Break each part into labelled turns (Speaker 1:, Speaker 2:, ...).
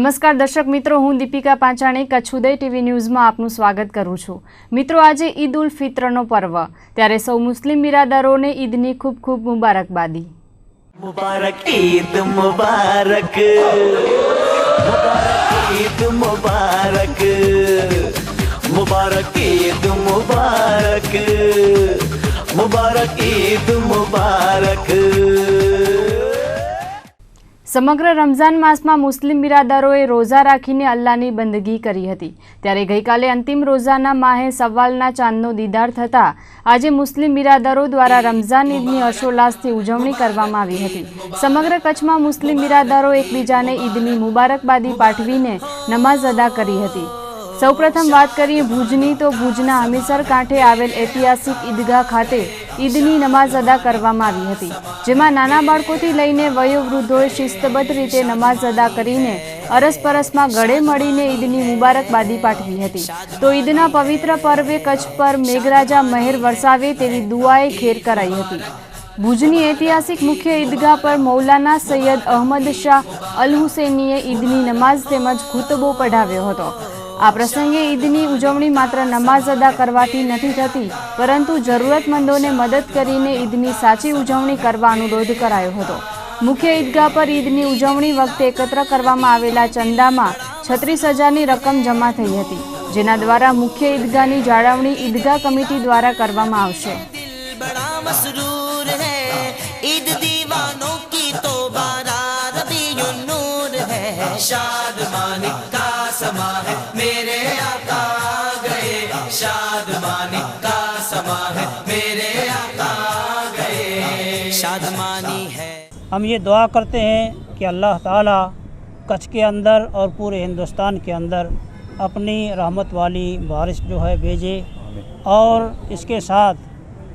Speaker 1: નમસ્કાર દર્શક મિત્રો, હું દીપિકા પાંચાણી કચ્છ ઉદય ટીવી ન્યૂઝમાં આપનું સ્વાગત કરું છું। મિત્રો, આજે ઈદ ઉલ ફિત્રનો પર્વ, ત્યારે સૌ મુસ્લિમ બિરાદરોને ઈદની ખૂબ ખૂબ મુબારકબાદી।
Speaker 2: मुबारक ईद मुबारक, मुबारक ईद मुबारक, मुबारक ईद मुबारक, मुबारक ईद मुबारक।
Speaker 1: समग्र रमजान मासमां मुस्लिम बिरादरोए रोजा राखीने अल्लाहनी बंदगी करी हती। त्यारे गईकाले अंतिम रोजाना माहे सवालना चांदनो दीदार थता आजे मुस्लिम बिरादरो द्वारा रमजान ईदनी हर्षोल्लासथी उजवणी करवामां आवी हती। समग्र कच्छमां मुस्लिम बिरादरो एकबीजाने ईदनी मुबारकबादी पाठवीने नमाज अदा करी हती। सौप्रथम बात करिए भूजनी, तो भूजना हमीरसर कांठे आवेल ऐतिहासिक ईदगाह खाते ईदनी नमाज अदा करवामां आवी हती, जेमां नाना बाळकोथी लईने वयोवृद्धोए शिस्तबद्ध रीते नमाज अदा करीने अरसपरसमां गळे मळीने ईदनी मुबारकबादी पाठवी हती। तो ईदना पवित्र पर्वे कच्छ पर मेघराजा महेर वरसावे तेवी दुआए खेर कराई हती। भूजनी ऐतिहासिक मुख्य ईदगाह पर मौलाना सैयद अहमद शाह अल हुसैनीए ईदनी नमाज तेमज खुतबो पढ़ाव्यो हतो। आ प्रसंगे ईदनी उजवणी मात्र नमाज अदा करवाथी नथी थती, परंतु जरूरतमंदोने मदद करीने ईदनी साची उजवणी करवा अनुरोध करायो हतो। मुख्य ईदगाह पर ईदनी उजवणी वखते एकत्र करवामां आवेला चंदामां 36,000 रकम जमा थई हती, जेना द्वारा मुख्य ईदगाहनी जाळवणी ईदगाह कमिटी द्वारा करवामां आवशे।
Speaker 2: बड़ा मसरूर है ईद दीवानों की तो बारात रबीउन नूर है, शादमानी का समा है मेरे आका गए, शादमानी का समा है मेरे आका गए, शादमानी है।
Speaker 3: हम ये दुआ करते हैं कि अल्लाह ताला कच्छ के अंदर और पूरे हिंदुस्तान के अंदर अपनी रहमत वाली बारिश जो है भेजे, और इसके साथ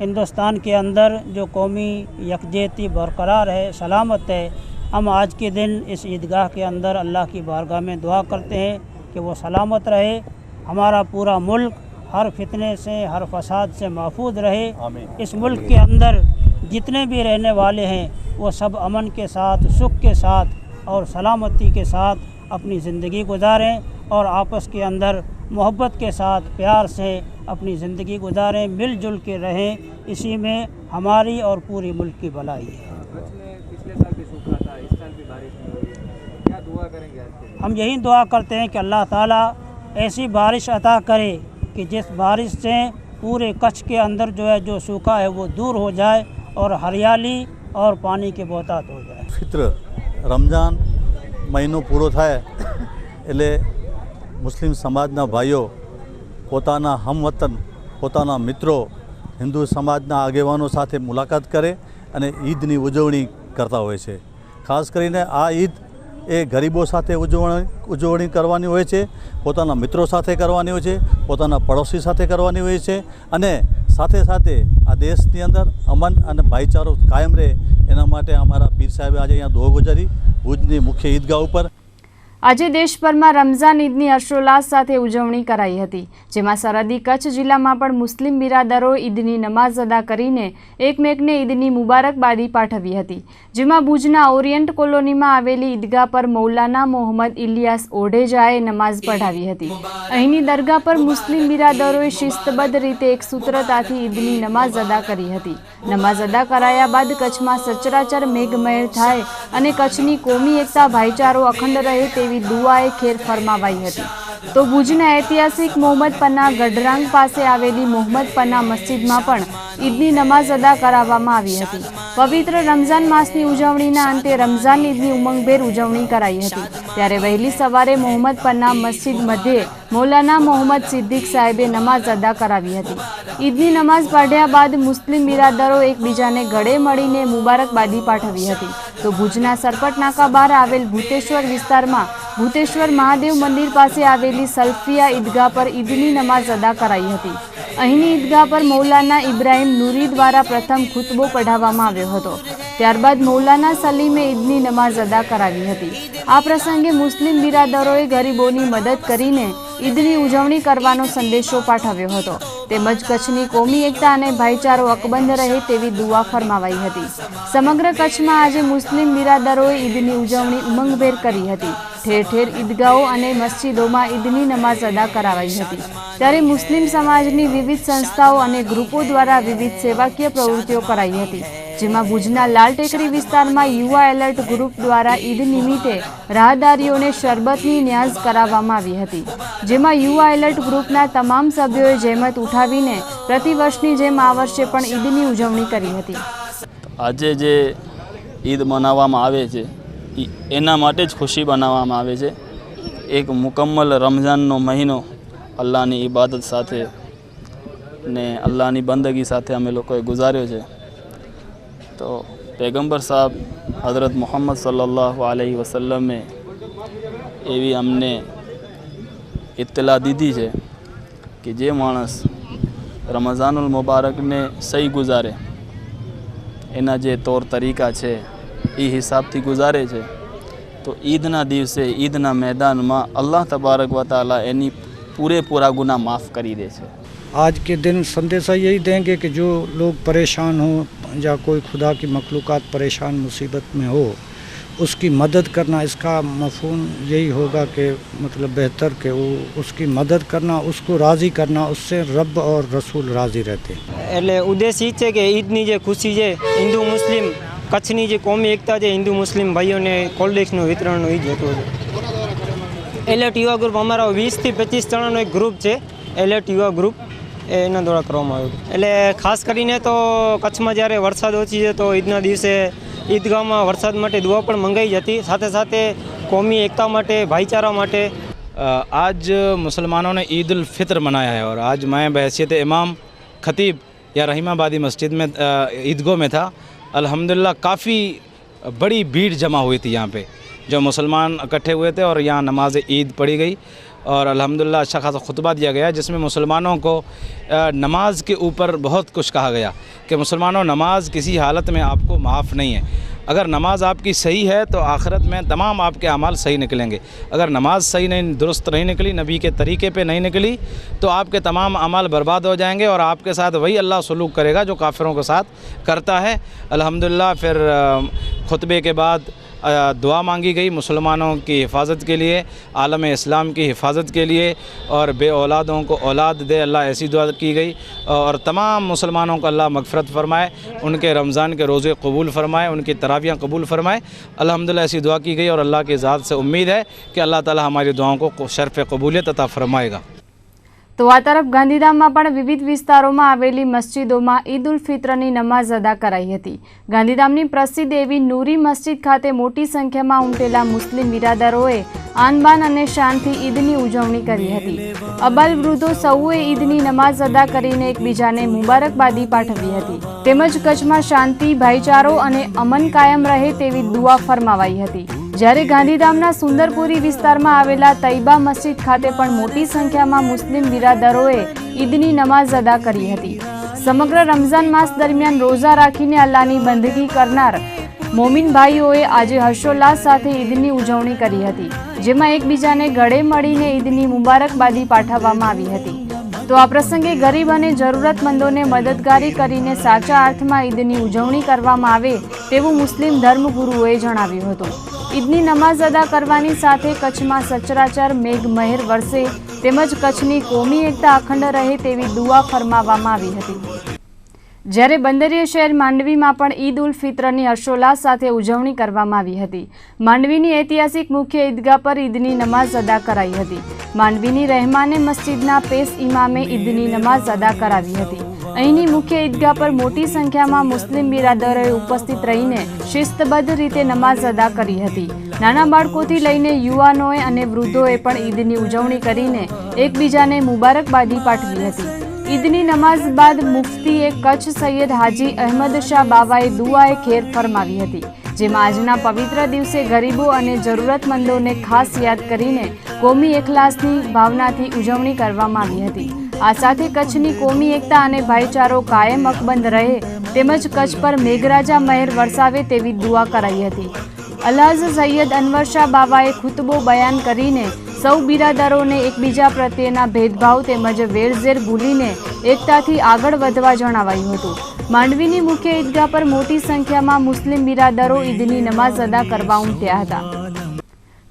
Speaker 3: हिंदुस्तान के अंदर जो कौमी यकजहती बरकरार है, सलामत है। हम आज के दिन इस ईदगाह के अंदर अल्लाह की बारगाह में दुआ करते हैं कि वो सलामत रहे, हमारा पूरा मुल्क हर फितने से, हर फसाद से महफूज रहे। इस मुल्क के अंदर जितने भी रहने वाले हैं वो सब अमन के साथ, सुख के साथ और सलामती के साथ अपनी ज़िंदगी गुजारें, और आपस के अंदर मोहब्बत के साथ, प्यार से अपनी ज़िंदगी गुजारें, मिलजुल के रहें। इसी में हमारी और पूरी मुल्क की भलाई है।
Speaker 4: पिछले साल भी सूखा था, इस साल भी बारिश नहीं हुई, क्या दुआ करेंगे आज के लिए?
Speaker 3: हम यही दुआ करते हैं कि अल्लाह ताला ऐसी बारिश अता करे कि जिस बारिश से पूरे कच्छ के अंदर जो है जो सूखा है वो दूर हो जाए और हरियाली और पानी की बहुतात हो जाए।
Speaker 5: फित्र रमजान महीनो पूरो थाय एटले मुस्लिम समाजना भाईओ पोताना हमवतन, पोताना मित्रों, हिंदू समाजना आगेवानो साथे मुलाकात करे अने ईदनी उजवणी करता होय छे। खास करीने आ ईद ए गरीबों साथे उजवणी करवानी होय छे, पोताना मित्रों साथे करवानी होय छे, पोताना पड़ोसी साथे करवानी होय छे, अने साथे साथे आ देशनी अंदर अमन अने भाईचारो कायम रहे एना माटे अमारा पीर साहेबे आज अहींया दुआ गुजारी भुजनी मुख्य ईदगाह उपर।
Speaker 1: આજે દેશભરમાં રમઝાન ઈદની હર્ષોલ્લાસ સાથે ઉજવણી કરાઈ હતી, જેમાં સરહદી કચ્છ જિલ્લામાં પણ મુસ્લિમ બિરાદરો ઈદની નમાઝ અદા કરીને એકમેકને ઈદની મુબારકબાદી પાઠવી હતી, જેમાં ભુજના ઓરિયન્ટ કોલોનીમાં આવેલી ઈદગાહ પર મૌલાના મોહમ્મદ ઇલિયાસ ઓઢેજાએ નમાઝ પઢાવી હતી। અહીંની દરગાહ પર મુસ્લિમ બિરાદરોએ શિસ્તબદ્ધ રીતે એક સૂત્રતાથી ઈદની નમાઝ અદા કરી હતી। નમાઝ અદા કરાયા બાદ કચ્છમાં સચરાચર મેઘમહેર થાય અને કચ્છની કોમી એકતા, ભાઈચારો અખંડ રહે તેવી दुआए खेर फरमावाई हती। तो भुजना ऐतिहासिक मोहम्मद पन्ना गढ़रांग पासे आवेली मोहम्मद पन्ना मस्जिद में पण ईदनी नमाज अदा करावामां आवी हती। पवित्र रमजान मासनी उजवणीना अंते रमजान ईदनी उमंगभेर उजवणी कराई हती। त्यारे वहेली सवारे मोहम्मद पन्ना मस्जिद मध्य मौलाना मोहम्मद सिद्दीक साहेबे नमाज अदा करावी हती। ईदनी नमाज पढ़्या बाद मुस्लिम बिरादरो एकबीजाने गळे मळीने मुबारकबादी पाठवी हती। तो भुजना सरपट नाका बहार आवेल भूतेश्वर विस्तारमां भूतेश्वर महादेव मंदिर पासे आवेली सल्फिया ईदगाह पर ईदनी नमाज अदा कराई हती। અહીંની ઈદગાહ પર મૌલાના ઇબ્રાહીમ નૂરી દ્વારા પ્રથમ ખુતબો પઢાવવામાં આવ્યો હતો। ત્યારબાદ મૌલાના સલીમે ઈદની નમાઝ અદા કરાવી હતી. આ પ્રસંગે મુસ્લિમ બિરાદરોએ ગરીબોની મદદ કરીને ઈદની ઉજવણી કરવાનો સંદેશો પાઠવ્યો હતો. તેમજ કચ્છની કોમી એકતા અને ભાઈચારો અકબંધ રહે તેવી દુઆ ફરમાવાઈ હતી. સમગ્ર કચ્છમાં આજે મુસ્લિમ બિરાદરોએ ઈદની ઉજવણી ઉમંગભેર કરી હતી. ઠેર ઠેર ઈદગાહો અને મસ્જિદોમાં ઈદની નમાઝ અદા કરાવાઈ હતી. ત્યારે મુસ્લિમ સમાજની વિવિધ સંસ્થાઓ અને ગ્રુપો દ્વારા વિવિધ સેવાકીય પ્રવૃત્તિઓ કરાઈ હતી. જેમાં ભુજના લાલ ટેકરી વિસ્તારમાં યુવા એલર્ટ ગ્રુપ દ્વારા ઈદ નિમિત્તે રાહદારીઓને શરબતની ન્યાઝ કરાવવામાં આવી હતી. જેમાં યુવા એલર્ટ ગ્રુપના તમામ સભ્યોએ જહેમત ઉઠાવીને પ્રતિવર્ષની જેમ આ વર્ષે પણ ઈદની ઉજવણી કરી હતી.
Speaker 6: આજે જે ઈદ મનાવવામાં આવે છે એના માટે જ ખુશી બનાવવામાં આવે છે. એક મુકમ્મલ રમઝાનનો મહિનો અલ્લાહની ઇબાદત સાથે ને અલ્લાહની બંદગી સાથે અમે લોકોએ ગુજાર્યો છે. તો पैगंबर साहब हज़रत मोहम्मद सल्लल्लाहु अलैहि वसल्लम में एवी अमने इत्तला दीधी है कि जे मानस रमज़ानुल मुबारक ने सही गुजारे एना जे तौर तरीका है ये हिसाब थी गुजारे है तो ईदना दिवसे ईदना मैदान में अल्लाह तबारक व ताला एनी पूरा गुनाह माफ़ करी दे छे।
Speaker 7: आज के दिन संदेशा यही देंगे कि जो लोग परेशान हो या कोई खुदा की मखलूक़ात परेशान मुसीबत में हो उसकी मदद करना, इसका मफ़हूम यही होगा कि मतलब बेहतर कि वो उसकी मदद करना, उसको राज़ी करना, उससे रब और रसूल राज़ी रहते हैं।
Speaker 8: એટલે ઉદ્દેશ એ છે કે ઈદની જે ખુશી છે હિન્દુ મુસ્લિમ કચ્છની જે કોમી એકતા છે હિન્દુ મુસ્લિમ ભાઈઓને કોલ્ડ ડ્રિંક્સનું વિતરણનું ઈદ હતું. એલર્ટ યુવા ગ્રુપ અમારો 20 થી 25 જણાનો એક ગ્રુપ છે એલર્ટ યુવા ગ્રુપ એના દ્વારા કરવામાં આવ્યું. એટલે ખાસ કરીને તો કચ્છમાં જ્યારે વરસાદ ઓછી છે તો ઈદના દિવસે ઈદગાહમાં વરસાદ માટે દુઆ પણ મંગાઈ જતી, સાથે સાથે કોમી एकता માટે भाईचारा માટે.
Speaker 9: आज मुसलमानों ने ईद उल फितर मनाया है और आज मैं बहैसियत इमाम खतीब या रहीमाबादी मस्जिद में ईदगाह में था. अल्हम्दुलिल्लाह काफ़ी बड़ी भीड़ जमा हुई थी यहाँ पे, जो मुसलमान इकट्ठे हुए थे और यहाँ नमाज ईद पढ़ी गई और अल्हम्दुलिल्लाह अच्छा खासा खुतबा दिया गया जिसमें मुसलमानों को नमाज के ऊपर बहुत कुछ कहा गया कि मुसलमानों नमाज किसी हालत में आपको माफ़ नहीं है. अगर नमाज आपकी सही है तो आखिरत में तमाम आपके अमाल सही निकलेंगे. अगर नमाज सही नहीं दुरुस्त नहीं निकली, नबी के तरीके पे नहीं निकली तो आपके तमाम अमाल बर्बाद हो जाएंगे और आपके साथ वही अल्लाह सलूक करेगा जो काफिरों के साथ करता है. अल्हम्दुलिल्लाह फिर खुतबे के बाद दुआ मांगी गई मुसलमानों की हिफाजत के लिए, आलम इस्लाम की हिफाजत के लिए और बे औलादों को औलाद दे अल्लाह, ऐसी दुआ की गई और तमाम मुसलमानों को अल्लाह मगफ़रत फ़रमाए, उनके रमज़ान के रोज़े कबूल फ़रमाए, उनकी तरावियाँ कबूल फ़रमाए. अल्हम्दुलिल्लाह ऐसी दुआ की गई और अल्लाह की ज़ात से उम्मीद है कि अल्लाह ताला हमारी दुआओं को शर्फ़ कबूलियत अता फ़रमाएगा.
Speaker 1: તો આ તરફ ગાંધીધામમાં પણ વિવિધ વિસ્તારોમાં આવેલી મસ્જિદોમાં ઈદ ઉલ ફિત્રની નમાઝ અદા કરાઈ હતી. ગાંધીધામની પ્રસિદ્ધ એવી નૂરી મસ્જિદ ખાતે મોટી સંખ્યામાં ઉમટેલા મુસ્લિમ બિરાદરોએ આનબાન અને શાનથી ઈદની ઉજવણી કરી હતી. અબાલ વૃદ્ધો સૌએ ઈદની નમાઝ અદા કરીને એકબીજાને મુબારકબાદી પાઠવી હતી. તેમજ કચ્છમાં શાંતિ, ભાઈચારો અને અમન કાયમ રહે તેવી દુઆ ફરમાવાઈ હતી. જ્યારે ગાંધીધામના સુંદરપુરી વિસ્તારમાં આવેલા તૈબા મસ્જિદ ખાતે પણ મોટી સંખ્યામાં મુસ્લિમ બિરાદરોએ ઈદની નમાઝ અદા કરી હતી. સમગ્ર રમઝાન માસ દરમિયાન રોઝા રાખીને અલ્લાહની બંદગી કરનાર મોમિન ભાઈઓએ આજે હર્ષોલ્લાસ સાથે ઈદની ઉજવણી કરી હતી, જેમાં એકબીજાને ગળે મળીને ઈદની મુબારકબાદી પાઠવવામાં આવી હતી. તો આ પ્રસંગે ગરીબ અને જરૂરતમંદોને મદદગારી કરીને સાચા અર્થમાં ઈદની ઉજવણી કરવામાં આવે તેવું મુસ્લિમ ધર્મગુરુઓએ જણાવ્યું હતું. ઈદની નમાઝ અદા કરવાની સાથે કચ્છમાં સચરાચર મેઘ મહેર વરસે તેમજ કચ્છની કોમી એકતા અખંડ રહે તેવી દુઆ ફરમાવવામાં આવી હતી. જ્યારે બંદરીય શહેર માંડવીમાં પણ ઈદ ઉલ ફિત્રની હર્ષોલ્લાસ સાથે ઉજવણી કરવામાં આવી હતી. માંડવીની ઐતિહાસિક મુખ્ય ઈદગાહ પર ઈદની નમાઝ અદા કરાઈ હતી. માંડવીની રહેમાને મસ્જિદના પેશ ઇમામે ઈદની નમાઝ અદા કરાવી હતી. અહીંની મુખ્ય ઈદગાહ પર મોટી સંખ્યામાં મુસ્લિમ બિરાદરોએ ઉપસ્થિત રહીને શિસ્તબદ્ધ રીતે નમાઝ અદા કરી હતી. નાના બાળકોથી લઈને યુવાનોએ અને વૃદ્ધોએ પણ ઈદની ઉજવણી કરીને એકબીજાને મુબારકબાદી પાઠવી હતી. ઈદની નમાઝ બાદ મુફ્તીએ કચ્છ સૈયદ હાજી અહેમદ શાહ બાવાએ દુઆએ ખેર ફરમાવી હતી, જેમાં આજના પવિત્ર દિવસે ગરીબો અને જરૂરતમંદોને ખાસ યાદ કરીને કોમી એખલાસની ભાવનાથી ઉજવણી કરવામાં આવી હતી. આ સાથે કચ્છની કોમી એકતા અને ભાઈચારો કાયમ અકબંધ રહે તેમજ કચ્છ પર મેઘરાજા મહેર વરસાવે તેવી દુઆ કરાઈ હતી। અલ્હાજ સૈયદ અનવર શાહ બાવાએ ખુતબો બયાન કરીને સૌ બિરાદરોને એકબીજા પ્રત્યેના ભેદભાવ તેમજ વેરઝેર ભૂલીને એકતાથી આગળ વધવા જણાવાયું હતું। માંડવીની મુખ્ય ઈદગાહ પર મોટી સંખ્યામાં મુસ્લિમ બિરાદરો ઈદની નમાઝ અદા કરવા ઉમટ્યા હતા।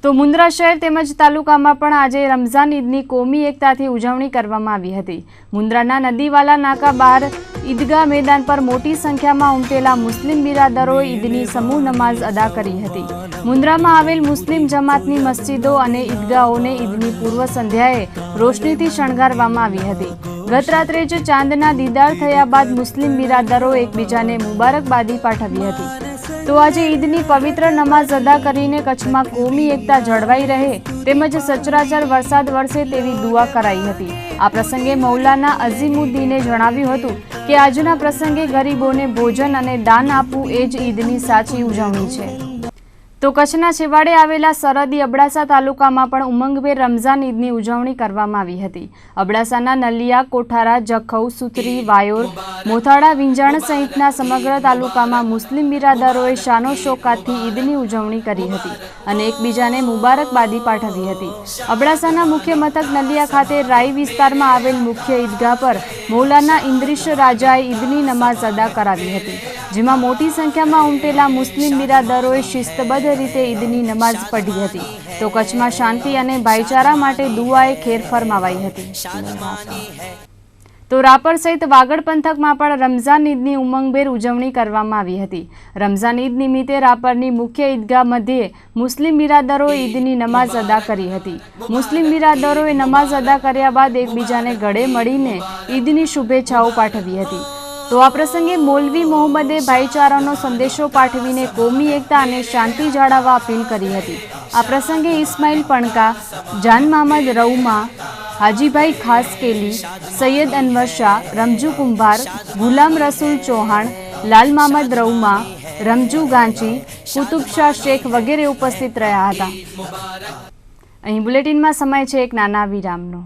Speaker 1: તો મુન્દ્રા શહેર તેમજ તાલુકામાં પણ આજે રમઝાન ઈદની કોમી એકતાથી ઉજવણી કરવામાં આવી હતી। મુન્દ્રાના નદીવાલા નાકા બહાર ઈદગાહ મેદાન પર મોટી સંખ્યામાં ઉમટેલા મુસ્લિમ બિરાદરોએ ઈદની સમૂહ નમાઝ અદા કરી હતી। મુન્દ્રામાં આવેલ મુસ્લિમ જમાતની મસ્જિદો અને ઈદગાહોને ઈદની પૂર્વ સંધ્યાએ રોશનીથી શણગારવામાં આવી હતી। ગત રાત્રે જ ચાંદના દીદાર થયા બાદ મુસ્લિમ બિરાદરો એકબીજાને મુબારકબાદી પાઠવી હતી। તો આજે ઈદની પવિત્ર નમાઝ અદા કરીને કચ્છમાં કોમી એકતા જળવાઈ રહે તેમજ સચરાચર વરસાદ વરસે તેવી દુઆ કરાઈ હતી। આ પ્રસંગે મૌલાના અઝીમુદ્દીને જણાવ્યું હતું કે આજના પ્રસંગે ગરીબોને ભોજન અને દાન આપવું એ જ ઈદની સાચી ઉજવણી છે। તો કચ્છના છેવાડે આવેલા સરહદી અબડાસા તાલુકામાં પણ ઉમંગભેર રમઝાન ઈદની ઉજવણી કરવામાં આવી હતી। અબડાસાના નલિયા, કોઠારા, જખૌ, સુથરી, વાયોર, મોથાળા, વિંજાણ સહિતના સમગ્ર તાલુકામાં મુસ્લિમ બિરાદરોએ શાનો શોકાતથી ઈદની ઉજવણી કરી હતી અને એકબીજાને મુબારકબાદી પાઠવી હતી। અબડાસાના મુખ્ય મથક નલિયા ખાતે રાઈ વિસ્તારમાં આવેલ મુખ્ય ઈદગાહ પર મૌલાના ઇન્દ્રિશ રાજાએ ઈદની નમાઝ અદા કરાવી હતી, જેમાં મોટી સંખ્યામાં ઉમટેલા મુસ્લિમ બિરાદરોએ શિસ્તબદ્ધ રીતે ઈદની નમાઝ પઢી હતી। તો કચ્છમાં શાંતિ અને ભાઈચારા માટે દુઆએ ખેર ફરમાવાઈ હતી। તો રાપર સહિત વાગડ પંથકમાં પણ રમઝાન ઈદની ઉમંગભેર ઉજવણી કરવામાં આવી હતી। રમઝાન ઈદ નિમિત્તે રાપરની મુખ્ય ઈદગાહ મધ્યે મુસ્લિમ બિરાદરોએ ઈદની નમાઝ અદા કરી હતી। મુસ્લિમ બિરાદરોએ નમાઝ અદા કર્યા બાદ એકબીજાને ગળે મળીને ઈદની શુભેચ્છાઓ પાઠવી હતી। તો આ પ્રસંગે મૌલવી મોહમ્મદે ભાઈચારાનો સંદેશો પાઠવીને કોમી એકતા અને શાંતિ જાળવવા અપીલ કરી હતી। આ પ્રસંગે ઇસ્માઇલ પણકા, જાન મહમદ રઉમા, હાજીભાઈ ખાસકેલી, સૈયદ અનવર શાહ, રમજુ કુંભાર, ગુલામ રસૂલ ચૌહાણ, લાલ મહમદ રઉમા, રમજુ ગાંચી, કુતુબ શાહ શેખ વગેરે ઉપસ્થિત રહ્યા હતા। અહીં બુલેટિનમાં સમય છે એક નાના વિરામનો।